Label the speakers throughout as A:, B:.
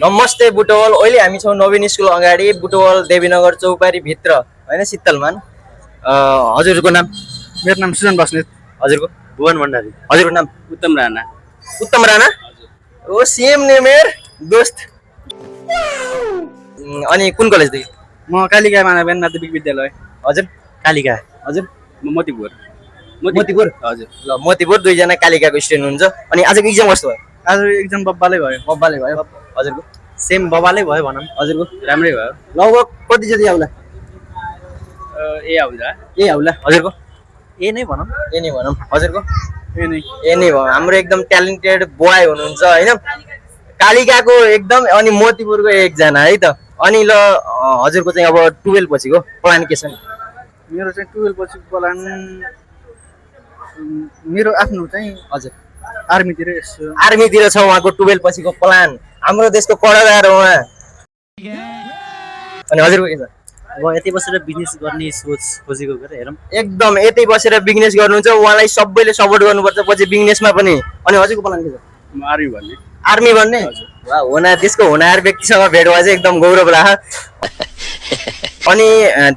A: नमस्ते बुटवल अहिले हामी छौँ नवीन स्कुल अगाडि बुटवल देवीनगर चौपारी भित्र होइन शीतलमान हजुरको नाम?
B: मेरो नाम सुजन बस्नेत।
A: हजुरको?
B: भुवन भण्डारी।
A: हजुरको नाम?
B: उत्तम राणा।
A: उत्तम राणा? ओ सेम नेम यार दोस्त। अनि कुन कलेजदेखि?
B: म कालिका मानव माध्यमिक विद्यालय।
A: हजुर?
B: कालिका।
A: हजुर?
B: म मोतीपुर।
A: मोतीपुर?
B: हजुर।
A: ल मोतीपुर दुईजना कालिकाको स्टुडेन्ट हुनुहुन्छ। अनि आजको एक्जाम कस्तो भयो?
B: आज एक्जाम बब्बालै भयो।
A: बब्बाले भयो। हजुरको?
B: सेम बब्बालै भयो भनौँ।
A: हजुरको?
B: राम्रै भयो।
A: लगभग कति जति आउला?
B: ए आउँदा।
A: ए आउला। हजुरको?
B: ए नै भनौँ।
A: ए नै भनौँ। हजुरको?
B: ए नै।
A: ए नै भयो। हाम्रो एकदम ट्यालेन्टेड बोय हुनुहुन्छ होइन, कालिकाको एकदम, अनि मोतीपुरको एकजना है त। अनि ल हजुरको चाहिँ अब 12 पछिको प्लान के छ?
B: मेरो चाहिँ 12 पछिको प्लान मेरो आफ्नो चाहिँ
A: हजुर
B: आर्मीतिर यसो।
A: आर्मीतिर छ उहाँको 12 पछिको प्लान। हाम्रो देशको कर्णधार हो उहाँ। अनि हजुरको के छ?
B: अब यतै बसेर बिजनेस गर्ने सोच खोजेको गरे हेरौँ।
A: एकदम यतै बसेर बिजनेस गर्नुहुन्छ, उहाँलाई सबैले सपोर्ट गर्नुपर्छ पछि बिजनेसमा पनि। अनि हजुरको प्लान के छ?
B: म आर्मी भन्ने।
A: आर्मी भन्ने? वाह, होना देशको होनार व्यक्तिसँग भेट भए चाहिँ एकदम गौरव लाग्यो। अनि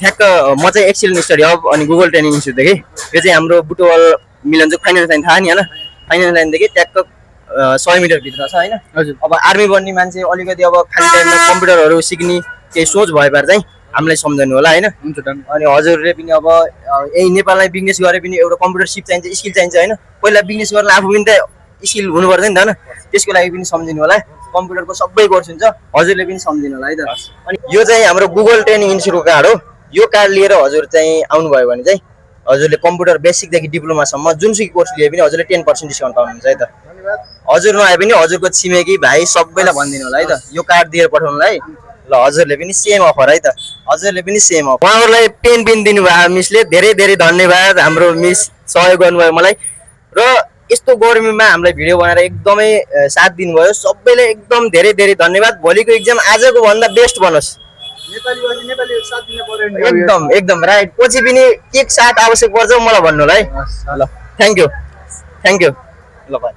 A: ठ्याक्क म चाहिँ एक्सिलेन्ट स्टडी हब अनि गुगल ट्रेनिङ इन्स्टिट्युटदेखि, यो चाहिँ हाम्रो बुटवल मिलनचोक फाइनान्स लाइन थाहा नि होइन, फाइनान्स लाइनदेखि ट्याक्क 100 मिटर भित्र छ होइन।
B: हजुर।
A: अब आर्मी बन्ने मान्छे अलिकति अब खाली टाइममा कम्प्युटरहरू सिक्ने केही सोच भए पार चाहिँ हामीलाई सम्झनु होला होइन।
B: हुन्छ डन।
A: अनि हजुरले पनि अब यही नेपाललाई बिजनेस गरे पनि एउटा कम्प्युटर सिप चाहिन्छ, स्किल चाहिन्छ होइन। पहिला बिजनेस गर्न आफू पनि त स्किल हुनुपर्छ नि त होइन, त्यसको लागि पनि सम्झिनु होला। कम्प्युटरको सबै कोर्स हुन्छ, हजुरले पनि सम्झिनु होला है त। अनि यो चाहिँ हाम्रो गुगल ट्रेनिङ इन्स्टिट्युटको कार्ड हो। यो कार्ड लिएर हजुर चाहिँ आउनुभयो भने चाहिँ हजुरले कम्प्युटर बेसिकदेखि डिप्लोमासम्म जुनसुकै कोर्स लिए पनि हजुरले 10% डिस्काउन्ट पाउनुहुन्छ है त। हजुर नआए पनि हजुरको छिमेकी भाइ सबैलाई भनिदिनु होला है त, यो कार्ड दिएर पठाउनुलाई। ल हजुरले पनि सेम अफर है त, हजुरले पनि सेम अफर। उहाँहरूलाई पेन पनि दिनुभयो मिसले, धेरै धेरै धन्यवाद। हाम्रो मिस सहयोग गर्नुभयो मलाई, र यस्तो गर्मीमा हामीलाई भिडियो बनाएर एकदमै साथ दिनुभयो। सबैले एकदम धेरै धेरै धन्यवाद। भोलिको एक्जाम आजको भन्दा बेस्ट बनोस्।
B: नेपाली साथ दिन पर्यो।
A: एकदम एकदम राइट। पछि पनि के साथ आवश्यक पर्छ मलाई भन्नु होला है। ल थ्याङ्क यू ल बाई।